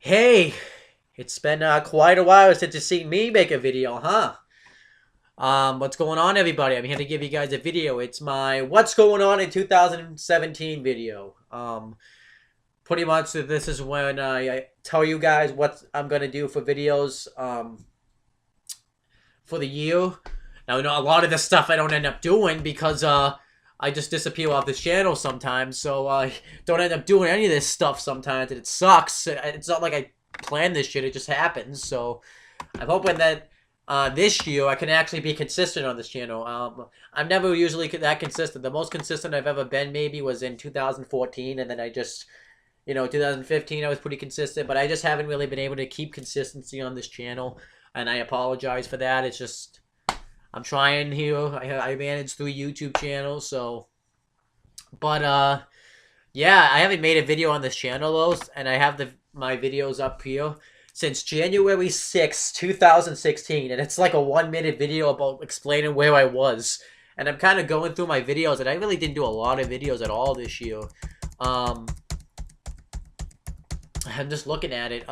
Hey, it's been quite a while since you've seen me make a video, huh? What's going on, everybody? I'm here to give you guys a video. It's my What's Going On in 2017 video. Pretty much this is when I tell you guys what I'm gonna do for videos for the year. Now, you know, a lot of this stuff I don't end up doing because I just disappear off this channel sometimes, so I don't end up doing any of this stuff sometimes, and it sucks. It's not like I planned this shit; it just happens. So I'm hoping that this year I can actually be consistent on this channel. I'm never usually that consistent. The most consistent I've ever been maybe was in 2014, and then I just, 2015 I was pretty consistent, but I just haven't really been able to keep consistency on this channel, and I apologize for that. It's just I'm trying here. I manage 3 YouTube channels, so but yeah, I haven't made a video on this channel though, and I have my videos up here since January 6th, 2016, and it's like a 1 minute video about explaining where I was. And I'm kind of going through my videos, and I really didn't do a lot of videos at all this year. Um, I'm just looking at it.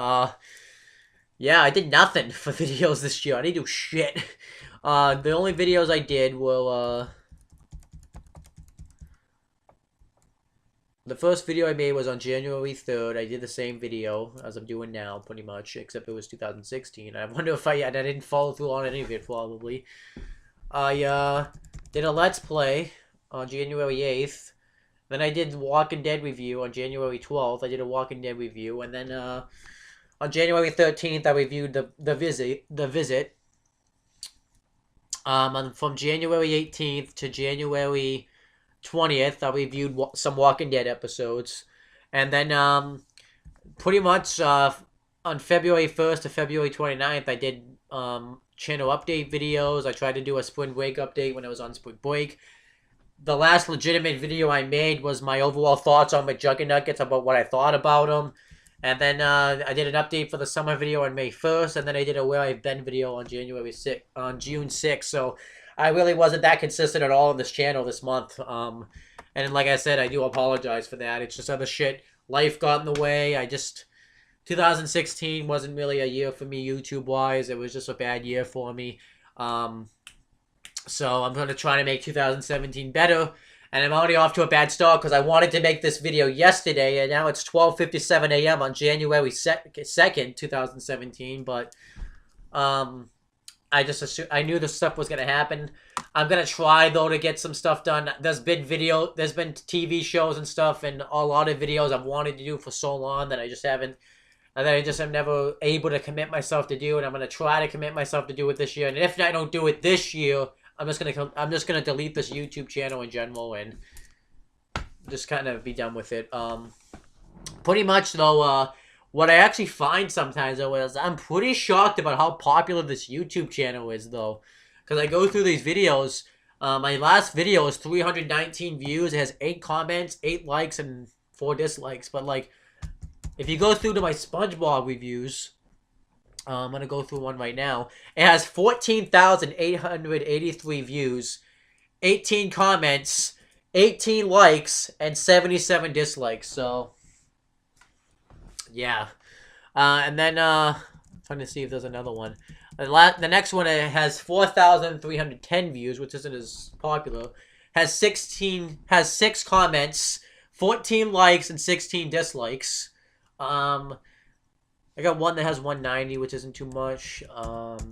Yeah, I did nothing for videos this year. I didn't do shit. The only videos I did were, the first video I made was on January 3rd. I did the same video as I'm doing now, pretty much, except it was 2016. I wonder if I didn't follow through on any of it, probably. I did a Let's Play on January 8th. Then I did Walking Dead review on January 12th. I did a Walking Dead review. And then on January 13th, I reviewed the visit. From January 18th to January 20th, I reviewed some Walking Dead episodes. And then pretty much on February 1st to February 29th, I did channel update videos. I tried to do a spring break update when I was on spring break. The last legitimate video I made was my overall thoughts on my Juggernuggets, about what I thought about them. And then I did an update for the summer video on May 1st, and then I did a Where I've Been video on June 6th. So I really wasn't that consistent at all on this channel this month. And like I said, I do apologize for that. It's just other shit. Life got in the way. 2016 wasn't really a year for me YouTube-wise. It was just a bad year for me. So I'm going to try to make 2017 better. And I'm already off to a bad start because I wanted to make this video yesterday, and now it's 12:57 a.m. on January 2nd, 2017. But I I knew this stuff was gonna happen. I'm gonna try though to get some stuff done. There's been TV shows and stuff, and a lot of videos I've wanted to do for so long that I just haven't. And then I just am never able to commit myself to do, and I'm gonna try to commit myself to do it this year. And if I don't do it this year, I'm just gonna delete this YouTube channel in general and just kind of be done with it. Pretty much though, what I actually find sometimes though is I'm pretty shocked about how popular this YouTube channel is though, because I go through these videos. My last video is 319 views. It has 8 comments, 8 likes, and 4 dislikes. But like, if you go through to my SpongeBob reviews. I'm going to go through one right now. It has 14,883 views, 18 comments, 18 likes, and 77 dislikes. So, yeah. And then, I'm trying to see if there's another one. The next one, it has 4,310 views, which isn't as popular. Has 6 comments, 14 likes, and 16 dislikes. I got one that has 190, which isn't too much. What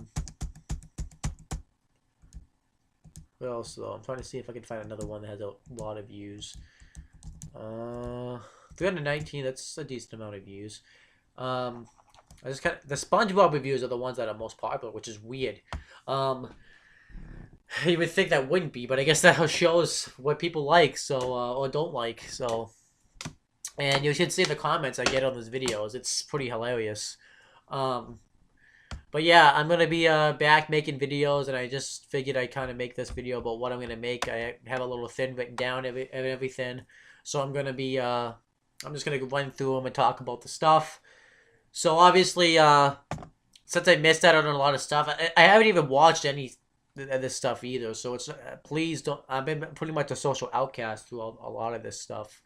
else though? I'm trying to see if I can find another one that has a lot of views. 319, that's a decent amount of views. I just the SpongeBob reviews are the ones that are most popular, which is weird. You would think that wouldn't be, but I guess that shows what people like, so or don't like, so. And you should see the comments I get on those videos. It's pretty hilarious. But yeah, I'm going to be back making videos, and I just figured I'd kind of make this video about what I'm going to make. I have a little thing written down everything. So I'm going to be, I'm just going to run through them and talk about the stuff. So obviously, since I missed out on a lot of stuff, I haven't even watched any of this stuff either. So it's, please don't, I've been pretty much a social outcast through a lot of this stuff.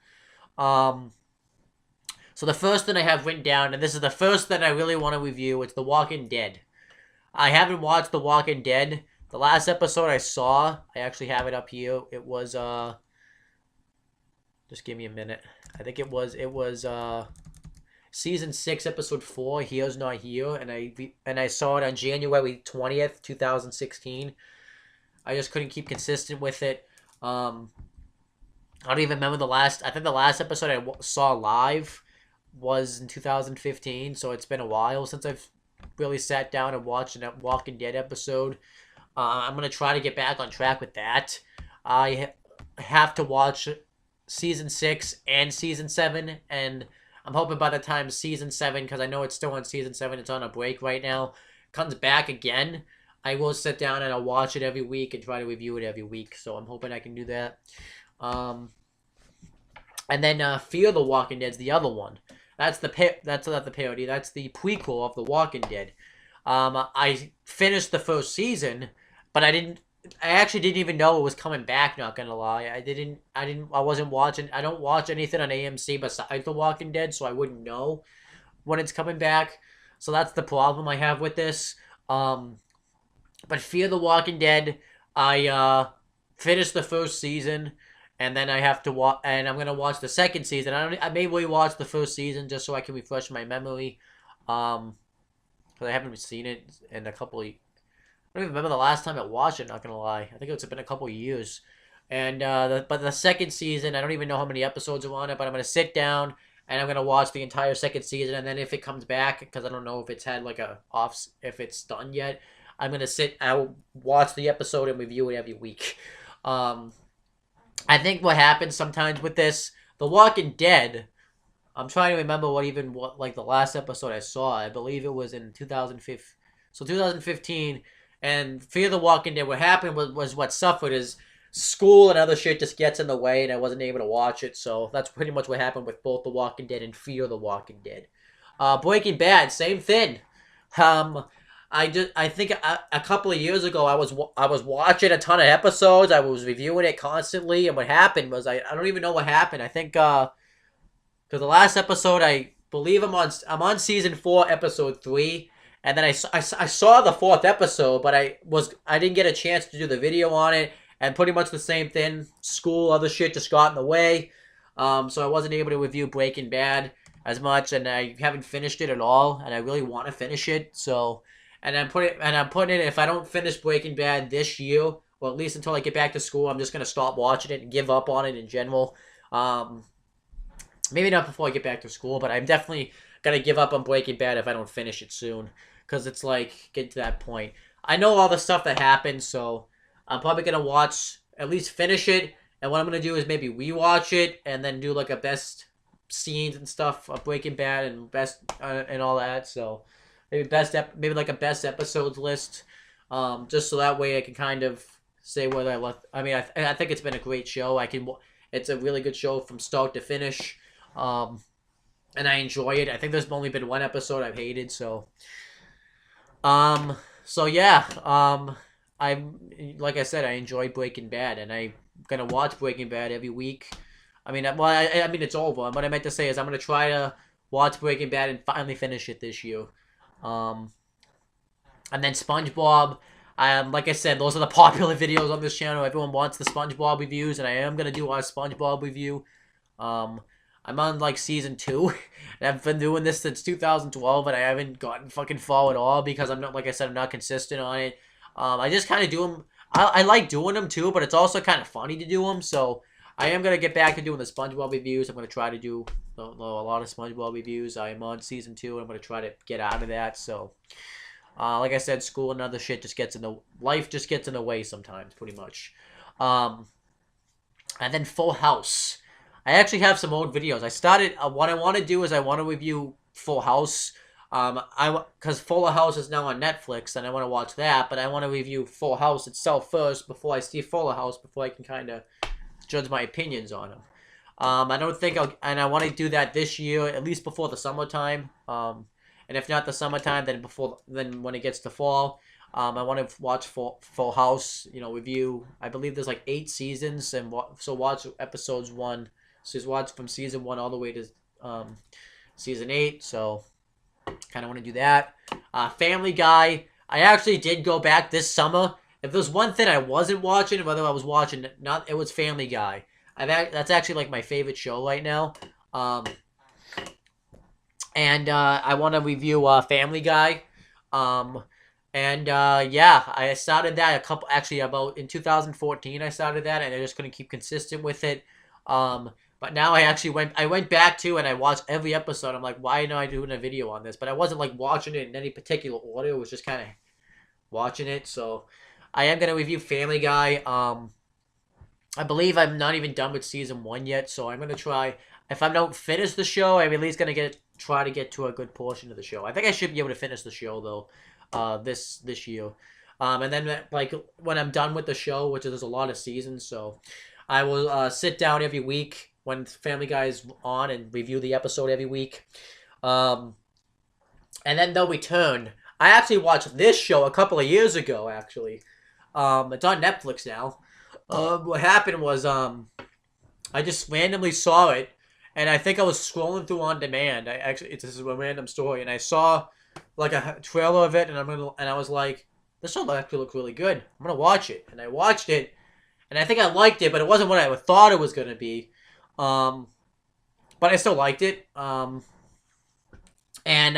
So the first thing I have written down, and this is the first thing I really want to review, it's The Walking Dead. I haven't watched The Walking Dead. The last episode I saw, I actually have it up here. It was, just give me a minute. I think it was, Season 6, Episode 4, Here's Not Here, and I saw it on January 20th, 2016. I just couldn't keep consistent with it. I don't even remember the last, I think the last episode I saw live was in 2015, so it's been a while since I've really sat down and watched a Walking Dead episode. I'm going to try to get back on track with that. I have to watch Season 6 and Season 7, and I'm hoping by the time Season 7, because I know it's still on Season 7, it's on a break right now, comes back again, I will sit down and I'll watch it every week and try to review it every week, so I'm hoping I can do that. And then Fear the Walking Dead's the other one. That's not the parody. That's the prequel of The Walking Dead. I finished the first season, but I actually didn't even know it was coming back. Not gonna lie, I wasn't watching. I don't watch anything on AMC besides The Walking Dead, so I wouldn't know when it's coming back. So that's the problem I have with this. But Fear the Walking Dead, I finished the first season. And then I have to watch, and I'm gonna watch the second season. I may rewatch the first season just so I can refresh my memory, because I haven't seen it in a couple of. I don't even remember the last time I watched it. Not gonna lie, I think it's been a couple of years. And but the second season, I don't even know how many episodes are on it. But I'm gonna sit down and I'm gonna watch the entire second season. And then if it comes back, because I don't know if it's had like if it's done yet, I'm gonna I'll watch the episode and review it every week. I think what happens sometimes with this, The Walking Dead, I'm trying to remember what like the last episode I saw. I believe it was in 2015. So 2015, and Fear the Walking Dead, what happened was what suffered is school and other shit just gets in the way, and I wasn't able to watch it. So that's pretty much what happened with both The Walking Dead and Fear the Walking Dead. Breaking Bad, same thing. I think a couple of years ago I was watching a ton of episodes. I was reviewing it constantly, and what happened was I don't even know what happened. I think because the last episode, I believe I'm on Season 4, Episode 3, and then I saw the 4th episode, but I didn't get a chance to do the video on it, and pretty much the same thing. School, other shit just got in the way, so I wasn't able to review Breaking Bad as much, and I haven't finished it at all, and I really want to finish it, so. And I'm putting it, if I don't finish Breaking Bad this year, or at least until I get back to school, I'm just going to stop watching it and give up on it in general. Maybe not before I get back to school, but I'm definitely going to give up on Breaking Bad if I don't finish it soon. Because it's like, get to that point. I know all the stuff that happened, so I'm probably going to at least finish it. And what I'm going to do is maybe rewatch it, and then do like a best scenes and stuff of Breaking Bad and best, and all that, so. Maybe like a best episodes list, just so that way I can kind of say whether I left. I mean, I think it's been a great show. It's a really good show from start to finish, and I enjoy it. I think there's only been one episode I've hated, so. So yeah, like I said, I enjoy Breaking Bad, and I'm gonna watch Breaking Bad every week. I mean, I mean it's over. What I meant to say is I'm gonna try to watch Breaking Bad and finally finish it this year. And then SpongeBob, like I said, those are the popular videos on this channel. Everyone wants the SpongeBob reviews, and I am going to do our SpongeBob review. I'm on, like, Season 2, and I've been doing this since 2012, and I haven't gotten fucking far at all, because I'm not, like I said, I'm not consistent on it. I just kind of do them. I like doing them, too, but it's also kind of funny to do them, so I am going to get back to doing the SpongeBob reviews. I'm going to try to do a lot of SpongeBob reviews. I am on Season 2, and I'm going to try to get out of that. So, like I said, school and other shit just gets in the... Life just gets in the way sometimes, pretty much. And then Full House. I actually have some old videos. What I want to do is I want to review Full House. Because Full House is now on Netflix, and I want to watch that, but I want to review Full House itself first before I see Full House, before I can kind of judge my opinions on them. I don't think and I want to do that this year, at least before the summertime. And if not the summertime, then when it gets to fall, I want to watch Full House, review. I believe there's like 8 seasons, and so watch episodes 1. So just watch from season 1 all the way to season 8. So kind of want to do that. Family Guy. I actually did go back this summer. If there's one thing I wasn't watching, whether I was watching it was Family Guy. That's actually like my favorite show right now. And I want to review Family Guy. Yeah, I started that about in 2014. I started that, and I just couldn't keep consistent with it. But now I went back to and I watched every episode. I'm like, why am I doing a video on this? But I wasn't like watching it in any particular order. It was just kind of watching it. So I am gonna review Family Guy. I believe I'm not even done with season 1 yet, so I'm gonna try. If I don't finish the show, I'm at least gonna try to get to a good portion of the show. I think I should be able to finish the show though, this year. And then like when I'm done with the show, which there's a lot of seasons, so I will sit down every week when Family Guy is on and review the episode every week. And then they'll return. I actually watched this show a couple of years ago, actually. It's on Netflix now. What happened was I just randomly saw it, and I think I was scrolling through on demand. This is a random story, and I saw like a trailer of it, and I was like, this show actually looks really good. I'm gonna watch it, and I watched it, and I think I liked it, but it wasn't what I thought it was gonna be. But I still liked it. And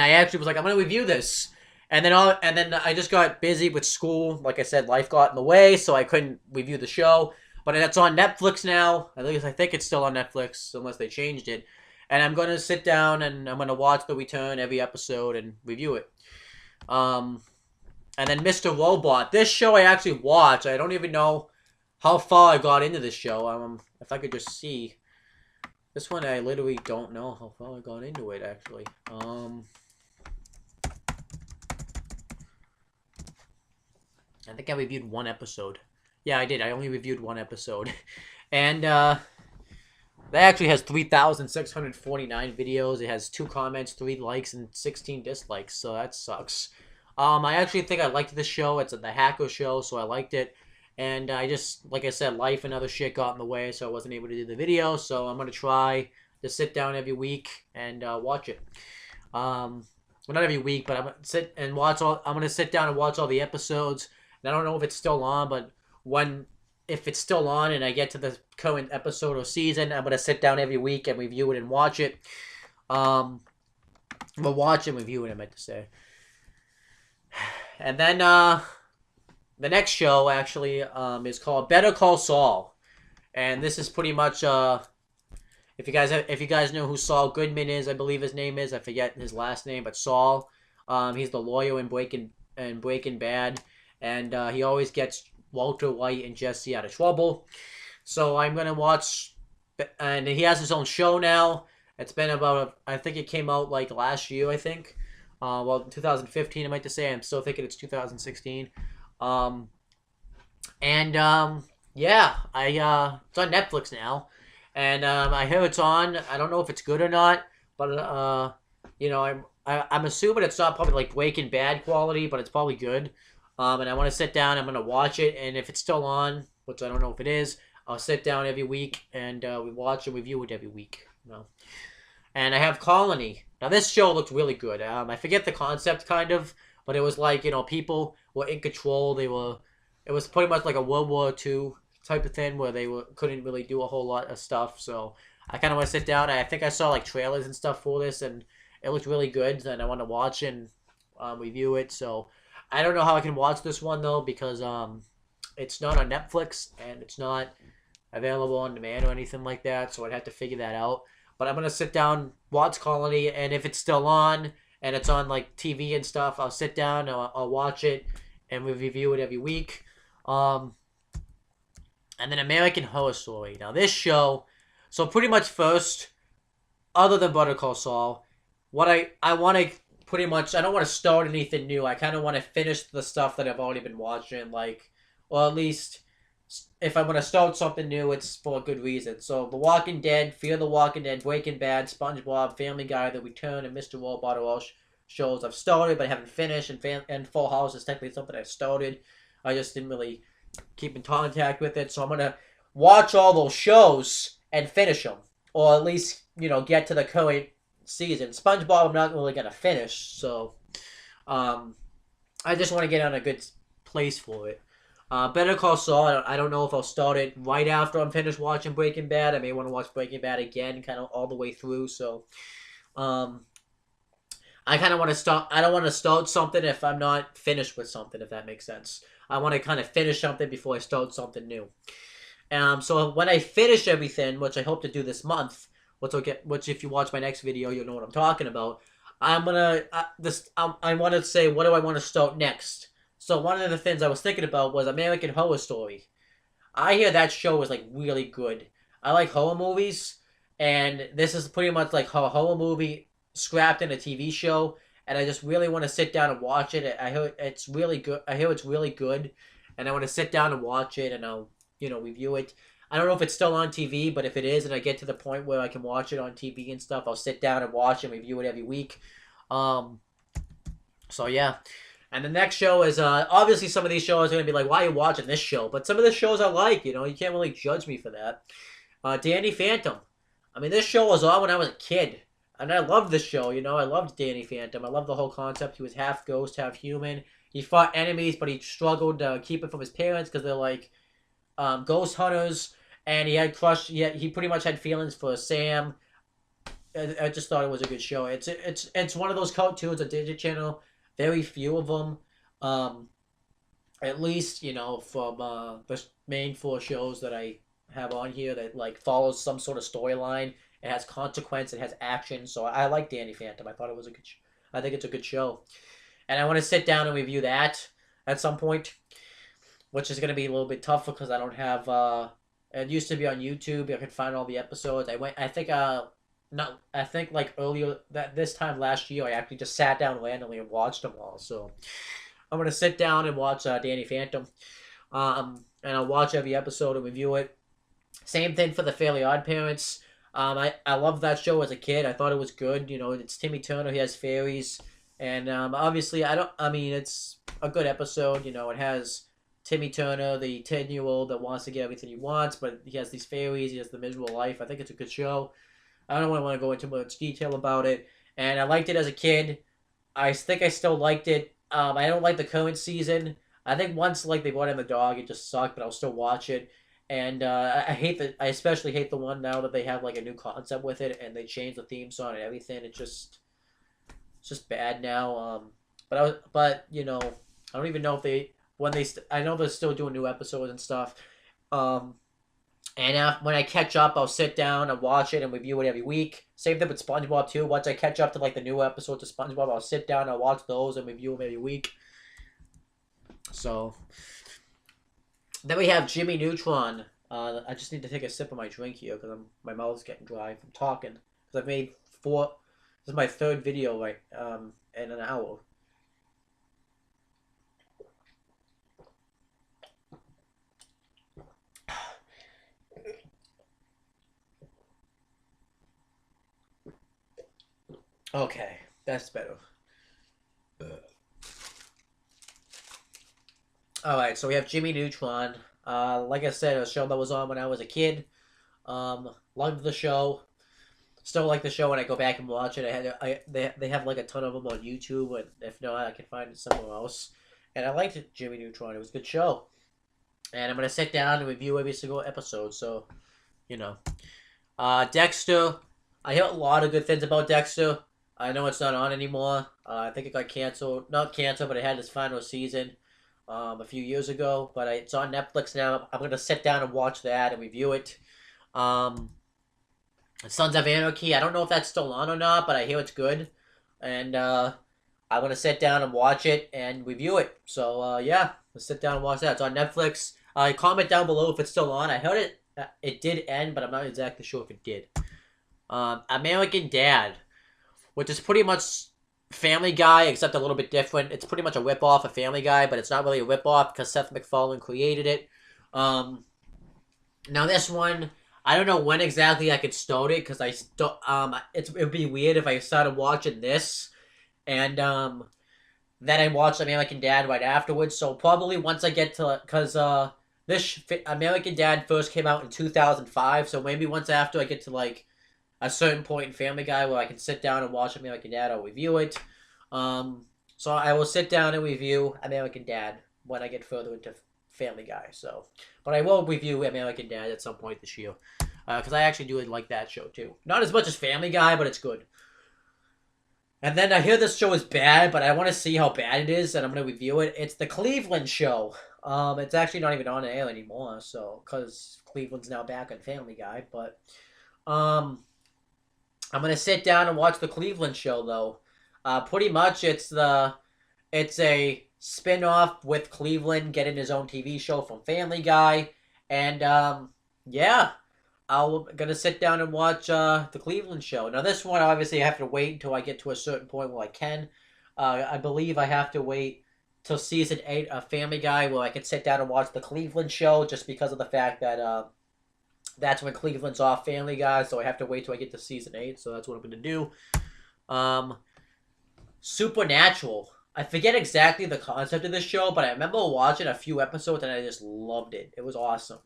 I actually was like, I'm gonna review this. And then I just got busy with school. Like I said, life got in the way, so I couldn't review the show. But it's on Netflix now. At least I think it's still on Netflix, unless they changed it. And I'm gonna sit down and I'm gonna watch the return every episode and review it. And then Mr. Robot. This show I actually watched. I don't even know how far I got into this show. If I could just see. This one I literally don't know how far I got into it, actually. I think I reviewed 1 episode. Yeah, I did. I only reviewed 1 episode. And that actually has 3,649 videos. It has 2 comments, 3 likes, and 16 dislikes, so that sucks. I actually think I liked this show. It's the hacker show, so I liked it. And I just, like I said, life and other shit got in the way, so I wasn't able to do the video. So I'm going to try to sit down every week and watch it. Well, not every week, but I'm going to sit down and watch all the episodes. And I don't know if it's still on, but if it's still on and I get to the current episode or season, I'm going to sit down every week and review it and watch it. Well, watch and review it, I meant to say. And then, the next show, actually, is called Better Call Saul. And this is pretty much, if you guys know who Saul Goodman is, I believe his name is. I forget his last name, but Saul. He's the lawyer in Breaking Bad. And he always gets Walter White and Jesse out of trouble. So I'm going to watch, and he has his own show now. It's been I think it came out like last year, I think. 2015, I might to say. I'm still thinking it's 2016. Yeah, it's on Netflix now, and I hear it's on. I don't know if it's good or not, but you know, I'm assuming it's not probably like Breaking Bad quality, but it's probably good. And I want to sit down. I'm gonna watch it, and if it's still on, which I don't know if it is, I'll sit down every week and we watch and review it every week. You know. And I have Colony. Now this show looked really good. I forget the concept kind of, but it was like, you know, people were in control. It was pretty much like a World War II type of thing where they couldn't really do a whole lot of stuff. So I kind of want to sit down. I think I saw like trailers and stuff for this, and it looked really good. And I want to watch and review it. So I don't know how I can watch this one though, because it's not on Netflix and it's not available on demand or anything like that. So I'd have to figure that out. But I'm gonna sit down, watch Colony, and if it's still on and it's on like TV and stuff, I'll sit down, I'll watch it, and we review it every week. And then American Horror Story. Now this show, so pretty much first, other than Better Call Saul, what I want to pretty much, I don't want to start anything new. I kind of want to finish the stuff that I've already been watching, like, or at least if I want to start something new, it's for a good reason. So The Walking Dead, Fear the Walking Dead, Breaking Bad, SpongeBob, Family Guy, The Return, and Mr. Robot are all shows I've started but haven't finished, and Full House is technically something I started. I just didn't really keep in contact with it, so I'm gonna watch all those shows and finish them, or at least, you know, get to the current season. SpongeBob I'm not really gonna finish, so um, I just want to get on a good place for it. Better Call Saul, I don't know if I'll start it right after I'm finished watching Breaking Bad. I may want to watch Breaking Bad again, kind of all the way through. So, um, I kind of want to start. I don't want to start something if I'm not finished with something. If that makes sense, I want to kind of finish something before I start something new. So when I finish everything, which I hope to do this month, which if you watch my next video, you'll know what I'm talking about. I'm gonna I want to say, what do I want to start next? So one of the things I was thinking about was American Horror Story. I hear that show is like really good. I like horror movies, and this is pretty much like a horror movie scrapped in a TV show. And I just really want to sit down and watch it. I hear it's really good. I hear it's really good, and I want to sit down and watch it, and I'll review it. I don't know if it's still on TV, but if it is, and I get to the point where I can watch it on TV and stuff, I'll sit down and watch and review it every week. So yeah. And the next show is, obviously some of these shows are going to be like, why are you watching this show? But some of the shows I like, you can't really judge me for that. Danny Phantom. I mean, this show was on when I was a kid. And I loved this show, I loved Danny Phantom. I loved the whole concept. He was half ghost, half human. He fought enemies, but he struggled to keep it from his parents because they're like ghost hunters. And he had he pretty much had feelings for Sam. I just thought it was a good show. It's one of those cartoons on Digit Channel. Very few of them, at least from the main 4 shows that I have on here that like follows some sort of storyline. It has consequence. It has action. So I like Danny Phantom. I thought it was a good. I think it's a good show, and I want to sit down and review that at some point, which is going to be a little bit tougher because I don't have. It used to be on YouTube. I could find all the episodes. I think like earlier this time last year, I actually just sat down randomly and watched them all. So I'm gonna sit down and watch Danny Phantom, and I'll watch every episode and review it. Same thing for the Fairly Odd Parents. I loved that show as a kid. I thought it was good. It's Timmy Turner. He has fairies, and obviously it's a good episode. It has Timmy Turner, the 10-year-old that wants to get everything he wants, but he has these fairies. He has the miserable life. I think it's a good show. I don't want to go into much detail about it. And I liked it as a kid. I think I still liked it. I don't like the current season. I think once they brought in the dog, it just sucked, but I'll still watch it. And I especially hate the one now that they have like a new concept with it and they changed the theme song and everything. It's just bad now. But I don't even know if I know they're still doing new episodes and stuff. And when I catch up, I'll sit down and watch it and review it every week. Same thing with SpongeBob too. Once I catch up to like the new episodes of SpongeBob, I'll sit down and I'll watch those and review them every week. So then we have Jimmy Neutron. I just need to take a sip of my drink here because my mouth's getting dry from talking. Because I've made 4. This is my 3rd video in an hour. Okay, that's better. Alright, so we have Jimmy Neutron. Like I said, a show that was on when I was a kid. Loved the show. Still like the show when I go back and watch it. They have like a ton of them on YouTube, and if not, I can find it somewhere else. And I liked it, Jimmy Neutron. It was a good show. And I'm going to sit down and review every single episode, so, Dexter. I hear a lot of good things about Dexter. I know it's not on anymore. I think it got canceled. Not canceled, but it had its final season a few years ago. But it's on Netflix now. I'm going to sit down and watch that and review it. Sons of Anarchy. I don't know if that's still on or not, but I hear it's good. And I'm going to sit down and watch it and review it. So, yeah. Let's sit down and watch that. It's on Netflix. Comment down below if it's still on. I heard it did end, but I'm not exactly sure if it did. American Dad, which is pretty much Family Guy, except a little bit different. It's pretty much a ripoff of Family Guy, but it's not really a ripoff because Seth MacFarlane created it. Now this one, I don't know when exactly I could start it because it'd be weird if I started watching this and then I watched American Dad right afterwards. So probably once I get to, because this American Dad first came out in 2005, so maybe once after I get to like a certain point in Family Guy where I can sit down and watch American Dad. I'll review it. So I will sit down and review American Dad when I get further into Family Guy. So, but I will review American Dad at some point this year because I actually do like that show too. Not as much as Family Guy, but it's good. And then I hear this show is bad, but I want to see how bad it is, and I'm gonna review it. It's the Cleveland Show. It's actually not even on air anymore, so because Cleveland's now back on Family Guy. But I'm gonna sit down and watch the Cleveland Show though. Pretty much it's a spin-off with Cleveland getting his own TV show from Family Guy, and yeah. I'm gonna sit down and watch the Cleveland Show. Now this one, obviously, I have to wait until I get to a certain point where I can. I believe I have to wait till season 8 of Family Guy where I can sit down and watch the Cleveland Show, just because of the fact that that's when Cleveland's off Family Guy. So I have to wait till I get to season 8. So that's what I'm gonna do. Supernatural. I forget exactly the concept of this show, but I remember watching a few episodes and I just loved it. It was awesome.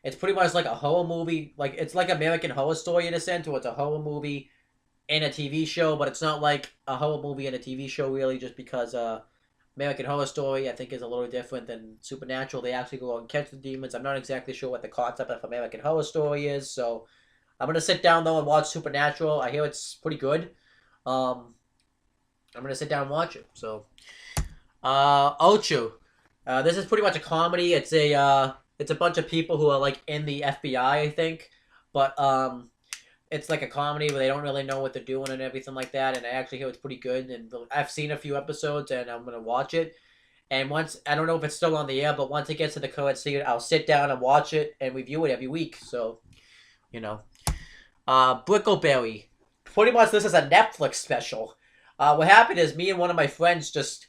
It's pretty much like a horror movie. Like, it's like American Horror Story in a sense, where it's a horror movie in a TV show, but it's not like a horror movie in a TV show, really, just because American Horror Story, I think, is a little different than Supernatural. They actually go out and catch the demons. I'm not exactly sure what the concept of American Horror Story is, so I'm going to sit down, though, and watch Supernatural. I hear it's pretty good. I'm going to sit down and watch it. So, Ocho. This is pretty much a comedy. It's a bunch of people who are, like, in the FBI, I think. But, it's like a comedy where they don't really know what they're doing and everything like that. And I actually hear it's pretty good. And I've seen a few episodes and I'm going to watch it. And once, I don't know if it's still on the air, but once it gets to the current season, I'll sit down and watch it and review it every week. So, you know. Brickleberry. Pretty much this is a Netflix special. What happened is me and one of my friends just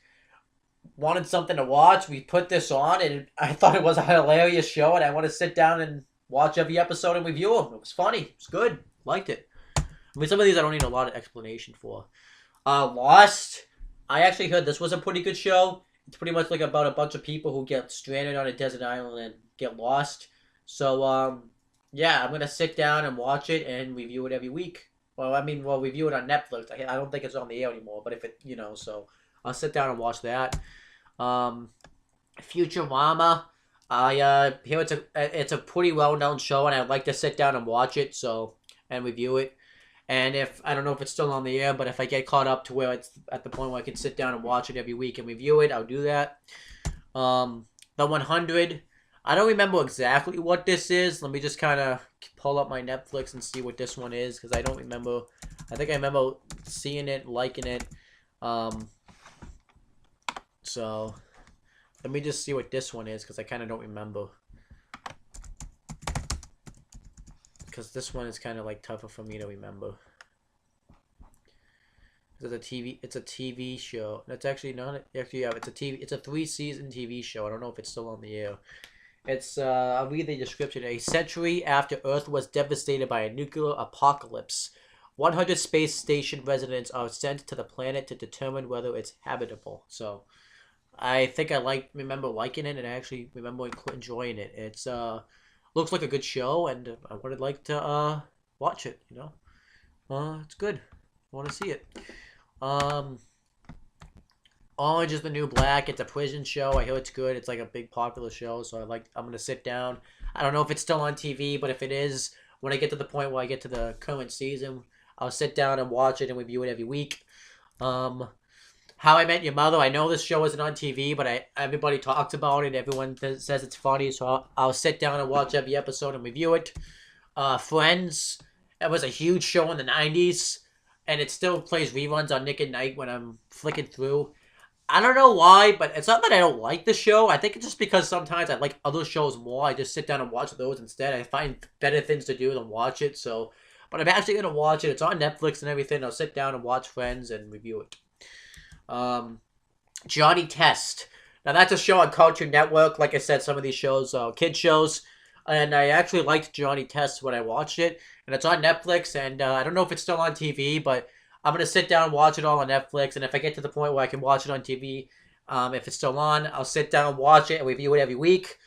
wanted something to watch. We put this on, and I thought it was a hilarious show, and I want to sit down and watch every episode and review them. It was funny. It was good. Liked it. I mean, some of these I don't need a lot of explanation for. Lost. I actually heard this was a pretty good show. It's pretty much like about a bunch of people who get stranded on a desert island and get lost. So, yeah, I'm going to sit down and watch it and review it every week. Well, I mean, we'll review it on Netflix. I don't think it's on the air anymore, but if it, so I'll sit down and watch that. Futurama. I hear it's a pretty well-known show, and I'd like to sit down and watch it, and review it. And if I don't know if it's still on the air, but if I get caught up to where it's at the point where I can sit down and watch it every week and review it, I'll do that. The 100. I don't remember exactly what this is. Let me just kind of pull up my Netflix and see what this one is, because I don't remember. I think I remember seeing it, liking it. So let me just see what this one is, because I kind of don't remember. Because this one is kind of like tougher for me to remember. It's a TV show. That's actually not. Actually, yeah, it's a 3-season TV show. I don't know if it's still on the air. It's I'll read the description. A century after Earth was devastated by a nuclear apocalypse, 100 space station residents are sent to the planet to determine whether it's habitable. So, I think I remember liking it, and I actually remember enjoying it. It's looks like a good show, and I would like to watch it. It's good. I want to see it. Orange is the New Black. It's a prison show. I hear it's good. It's like a big popular show, so I'm gonna sit down. I don't know if it's still on TV, but if it is, when I get to the point where I get to the current season, I'll sit down and watch it and review it every week. How I Met Your Mother. I know this show isn't on TV, but everybody talks about it. Everyone says it's funny, so I'll sit down and watch every episode and review it. Friends. It was a huge show in the 90s, and it still plays reruns on Nick at Night when I'm flicking through. I don't know why, but it's not that I don't like the show. I think it's just because sometimes I like other shows more. I just sit down and watch those instead. I find better things to do than watch it. So, but I'm actually gonna watch it. It's on Netflix and everything. I'll sit down and watch Friends and review it. Johnny Test. Now that's a show on Cartoon Network. Like I said, some of these shows are kid shows, and I actually liked Johnny Test when I watched it. And it's on Netflix, and I don't know if it's still on TV, but I'm going to sit down and watch it all on Netflix, and if I get to the point where I can watch it on TV, if it's still on, I'll sit down and watch it and review it every week.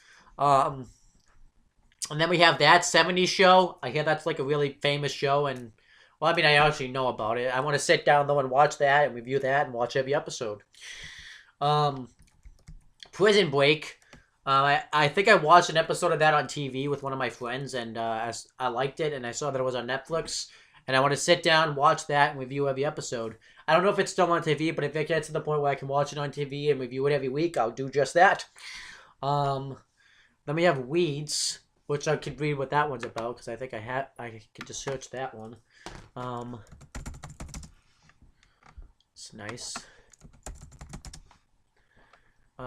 And then we have That 70s Show. I hear that's like a really famous show, and well, I mean, I actually know about it. I want to sit down though and watch that and review that and watch every episode. Um, Prison Break. I think I watched an episode of that on TV with one of my friends, and I liked it, and I saw that it was on Netflix, and I want to sit down, watch that, and review every episode. I don't know if it's still on TV, but if it gets to the point where I can watch it on TV and review it every week, I'll do just that. Then we have Weeds, which I could read what that one's about, because I think I could just search that one. It's nice.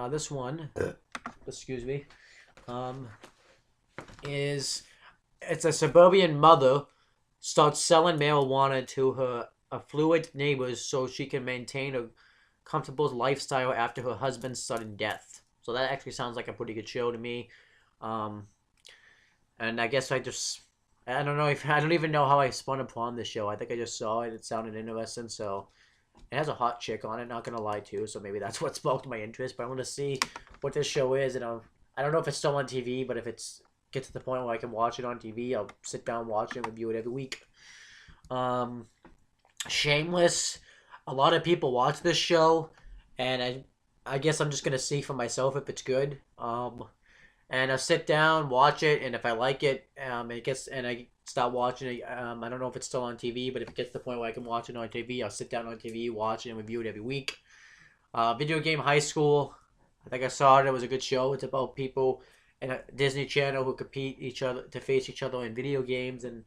This one, excuse me, it's a suburban mother starts selling marijuana to her affluent neighbors so she can maintain a comfortable lifestyle after her husband's sudden death. So that actually sounds like a pretty good show to me. And I guess I don't even know how I spun upon this show. I think I just saw it. It sounded interesting, so it has a hot chick on it, not gonna lie to you, so maybe that's what sparked my interest. But I want to see what this show is, and I don't know if it's still on TV, but if it's gets to the point where I can watch it on TV, I'll sit down, watch it, and review it every week. Shameless. A lot of people watch this show, and I guess I'm just gonna see for myself if it's good. And I'll sit down, watch it, and if I like it, I start watching it. I don't know if it's still on TV, but if it gets to the point where I can watch it on TV, I'll sit down on TV, watch it, and review it every week. Video Game High School. I think I saw it. It was a good show. It's about people in a Disney Channel who compete to face each other in video games, and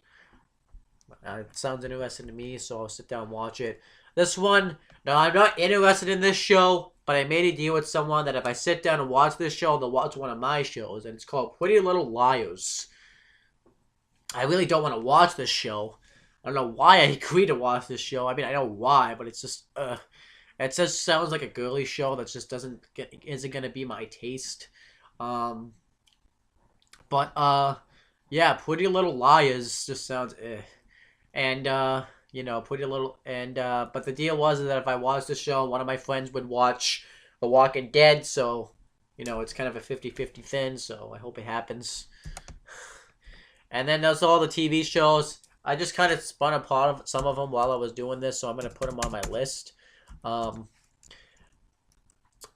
it sounds interesting to me, so I'll sit down and watch it. This one, no, I'm not interested in this show, but I made a deal with someone that if I sit down and watch this show, they'll watch one of my shows, and it's called Pretty Little Liars. I really don't want to watch this show. I don't know why I agreed to watch this show. I mean, I know why, but it's just, it just sounds like a girly show that just isn't gonna be my taste. Yeah, Pretty Little Liars just sounds and Pretty Little but the deal was that if I watched the show, one of my friends would watch The Walking Dead, so it's kind of a 50-50 thing, so I hope it happens. And then there's all the TV shows. I just kind of spun apart some of them while I was doing this, so I'm going to put them on my list.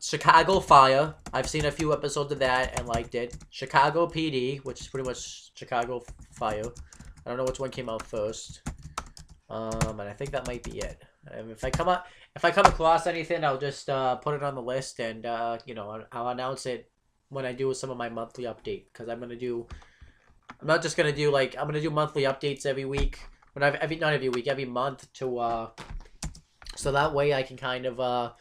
Chicago Fire. I've seen a few episodes of that and liked it. Chicago PD, which is pretty much Chicago Fire. I don't know which one came out first. And I think that might be it. If I come across anything, I'll just put it on the list, and I'll announce it when I do some of my monthly update, because I'm gonna do monthly updates every week. Not every week, every month, to so that way I can kind of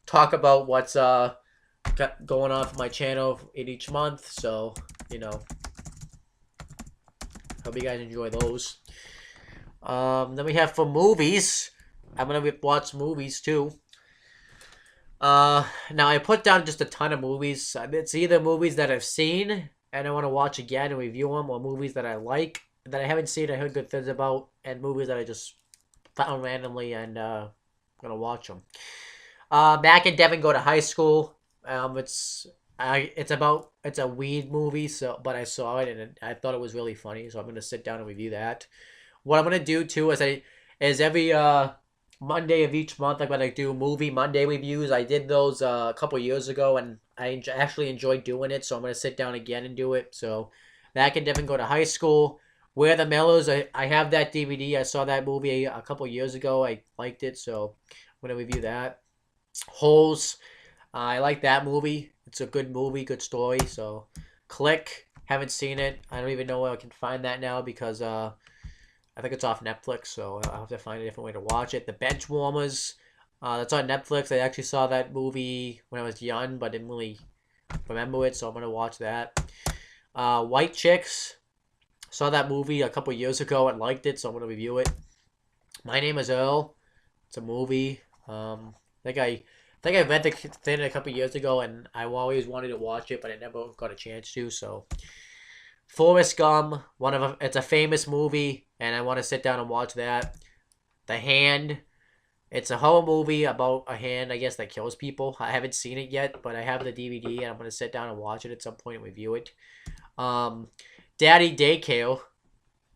talk about what's going on for my channel in each month. So hope you guys enjoy those. Then we have for movies. I'm gonna watch movies too. Now I put down just a ton of movies. It's either movies that I've seen and I want to watch again and review them, or movies that I like that I haven't seen, I heard good things about, and movies that I just found randomly and gonna watch them. Mac and Devin Go to High School. It's a weed movie, but I saw it and I thought it was really funny, so I'm gonna sit down and review that. What I'm gonna do too is every Monday of each month I'm gonna do movie Monday reviews. I did those a couple years ago and I actually enjoyed doing it, so I'm gonna sit down again and do it. So Mac and Devin Go to High School. Where the Millers, I have that DVD. I saw that movie a couple years ago. I liked it, so I'm gonna review that. Holes. I like that movie. It's a good movie, good story. So Click. Haven't seen it. I don't even know where I can find that now, because I think it's off Netflix, so I'll have to find a different way to watch it. The Benchwarmers. That's on Netflix. I actually saw that movie when I was young, but didn't really remember it, so I'm going to watch that. White Chicks. Saw that movie a couple years ago and liked it, so I'm going to review it. My Name is Earl. It's a movie. I think I read the thing a couple years ago, and I always wanted to watch it, but I never got a chance to. So, Forrest Gump. It's a famous movie, and I want to sit down and watch that. The Hand. It's a horror movie about a hand, I guess, that kills people. I haven't seen it yet, but I have the DVD, and I'm going to sit down and watch it at some point and review it. Daddy Daycare.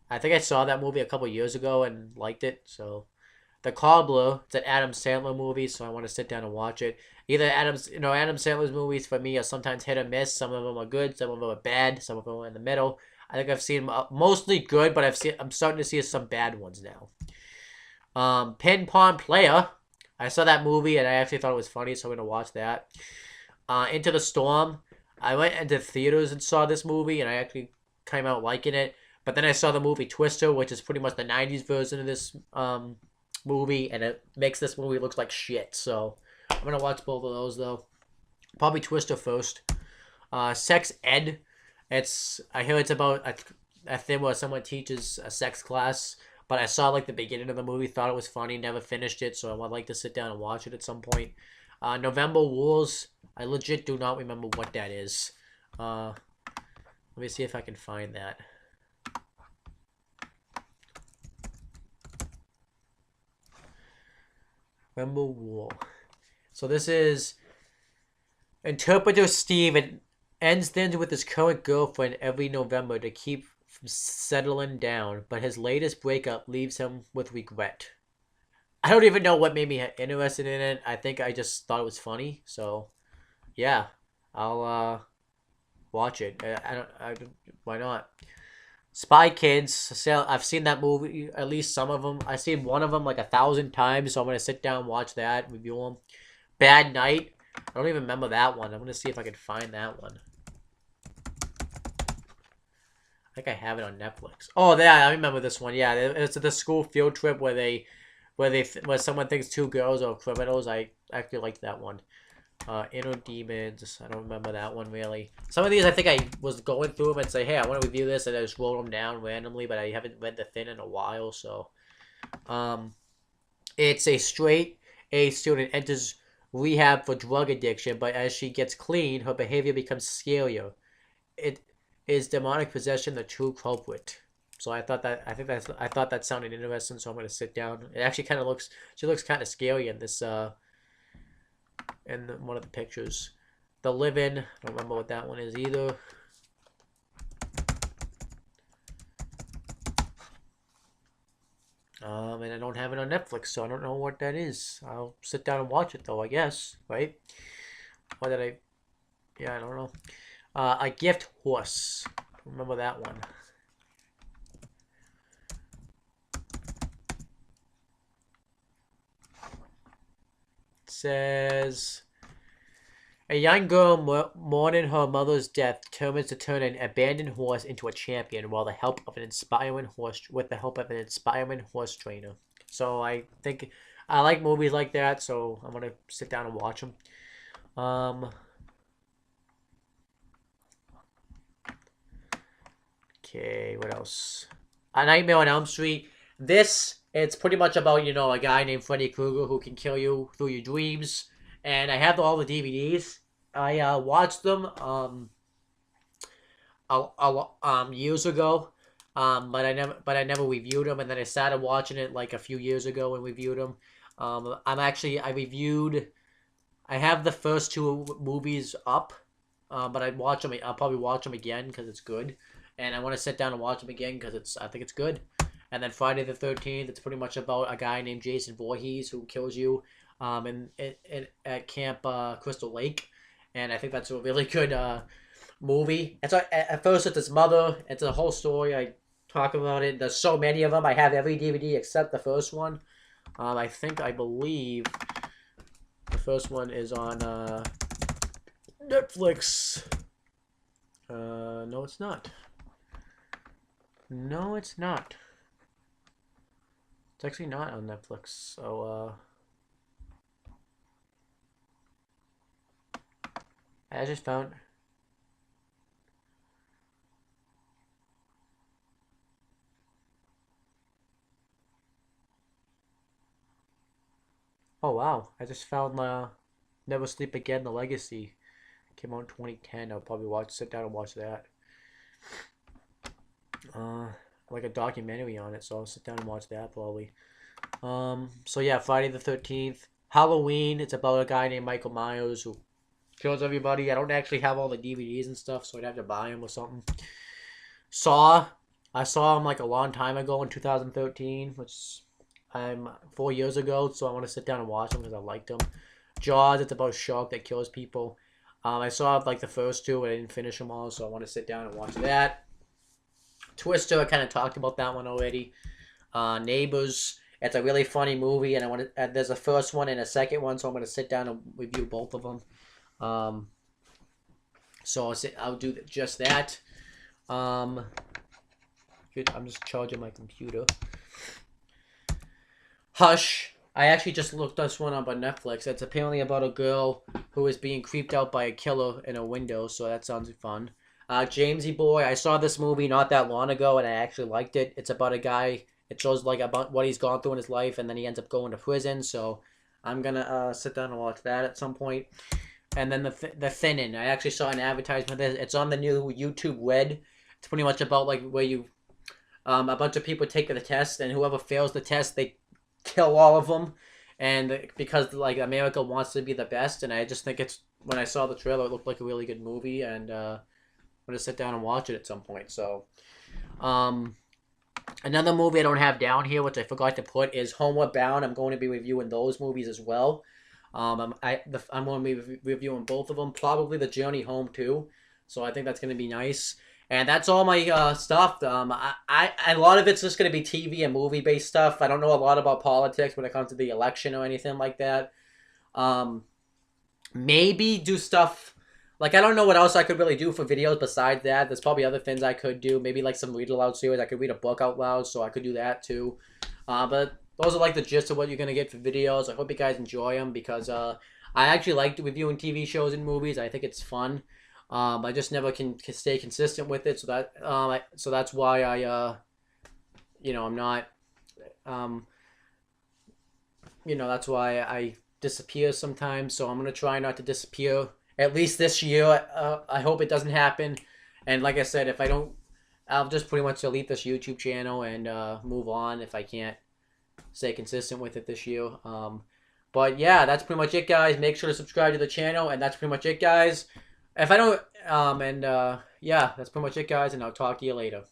I think I saw that movie a couple years ago and liked it. So, The Cobbler. It's an Adam Sandler movie, so I want to sit down and watch it. Either Adam Sandler's movies for me are sometimes hit or miss. Some of them are good, some of them are bad, some of them are in the middle. I think I've seen mostly good, but I'm starting to see some bad ones now. Ping Pong Player. I saw that movie and I actually thought it was funny, so I'm gonna watch that. Into the Storm. I went into theaters and saw this movie, and I actually came out liking it. But then I saw the movie Twister, which is pretty much the '90s version of this movie, and it makes this movie look like shit. So I'm gonna watch both of those though. Probably Twister first. Sex Ed. I hear it's about a thing where someone teaches a sex class. But I saw like the beginning of the movie, thought it was funny, never finished it, so I would like to sit down and watch it at some point. November Wars. I legit do not remember what that is. Let me see if I can find that. November War. So this is Interpreter Steve ends things with his current girlfriend every November to keep from settling down, but his latest breakup leaves him with regret. I don't even know what made me interested in it. I think I just thought it was funny. So, yeah, I'll watch it. Why not? Spy Kids. I've seen that movie, at least some of them. I've seen one of them like 1,000 times, so I'm gonna sit down and watch that, review them. Bad Night. I don't even remember that one. I'm gonna see if I can find that one. I think I have it on Netflix. Oh, yeah, I remember this one. Yeah, it's the school field trip where someone thinks two girls are criminals. I actually liked that one. Inner Demons. I don't remember that one really. Some of these I think I was going through them and say, hey, I want to review this, and I just wrote them down randomly, but I haven't read the thing in a while. So, it's a straight A student enters rehab for drug addiction, but as she gets clean, her behavior becomes scarier. It is demonic possession the true culprit. So I thought that sounded interesting, so I'm gonna sit down. It actually kind of looks, she looks kind of scary in this in one of the pictures. The Living, I don't remember what that one is either. And I don't have it on Netflix, so I don't know what that is. I'll sit down and watch it though, I guess, right? Or did I? Yeah, I don't know. A Gift Horse. Remember that one. It says, a young girl mourning her mother's death determines to turn an abandoned horse into a champion with the help of an inspiring horse trainer. So I think I like movies like that, so I'm gonna sit down and watch them. Okay, what else? A Nightmare on Elm Street. It's pretty much about, a guy named Freddy Krueger who can kill you through your dreams. And I have all the DVDs. I watched them years ago, but I never reviewed them. And then I started watching it like a few years ago and reviewed them. I have the first two movies up, but I'll probably watch them again because it's good. And I want to sit down and watch them again because I think it's good. And then Friday the 13th, it's pretty much about a guy named Jason Voorhees who kills you at Camp Crystal Lake. And I think that's a really good movie. At first it's his mother. It's a whole story. I talk about it. There's so many of them. I have every DVD except the first one. I believe the first one is on Netflix. No, it's not. No, it's not. It's actually not on Netflix. So, I just found. Oh wow! I just found Never Sleep Again: The Legacy. Came out in 2010. I'll probably sit down and watch that. Like a documentary on it, so I'll sit down and watch that probably. So yeah, Friday the 13th. Halloween, it's about a guy named Michael Myers who kills everybody. I don't actually have all the DVDs and stuff, so I'd have to buy them or something. Saw. I saw him like a long time ago in 2013, which I'm 4 years ago. So I want to sit down and watch him because I liked him. Jaws. It's about a shark that kills people. I saw like the first two, but I didn't finish them all, so I want to sit down and watch that. Twister. I kind of talked about that one already. Neighbors. It's a really funny movie, and I want to. There's a first one and a second one, so I'm going to sit down and review both of them. So I'll do just that. I'm just charging my computer. Hush. I actually just looked this one up on Netflix. It's apparently about a girl who is being creeped out by a killer in a window, so that sounds fun. Jamesy Boy. I saw this movie not that long ago, and I actually liked it. It's about a guy. It shows like about what he's gone through in his life, and then he ends up going to prison. So I'm gonna sit down and watch that at some point. And then the Thinning. I actually saw an advertisement for this. It's on the new YouTube Red. It's pretty much about like where you, a bunch of people take the test, and whoever fails the test, they kill all of them. And because like America wants to be the best, and I just think it's, when I saw the trailer, it looked like a really good movie, and I'm gonna sit down and watch it at some point. So, another movie I don't have down here, which I forgot to put, is Homeward Bound. I'm going to be reviewing those movies as well. I'm going to be reviewing both of them, probably The Journey Home too. So I think that's going to be nice. And that's all my stuff. A lot of it's just going to be TV and movie based stuff. I don't know a lot about politics when it comes to the election or anything like that. Maybe do stuff like, I don't know what else I could really do for videos besides that. There's probably other things I could do. Maybe like some read aloud series. I could read a book out loud, so I could do that too. But those are like the gist of what you're going to get for videos. I hope you guys enjoy them, because I actually like reviewing TV shows and movies. I think it's fun. I just never can stay consistent with it. So that's why I, I'm not, that's why I disappear sometimes. So I'm going to try not to disappear, at least this year. I hope it doesn't happen. And like I said, if I don't, I'll just pretty much delete this YouTube channel and move on if I can't stay consistent with it this year. But yeah, that's pretty much it, guys. Make sure to subscribe to the channel, and that's pretty much it, guys. If I don't, yeah, that's pretty much it, guys, and I'll talk to you later.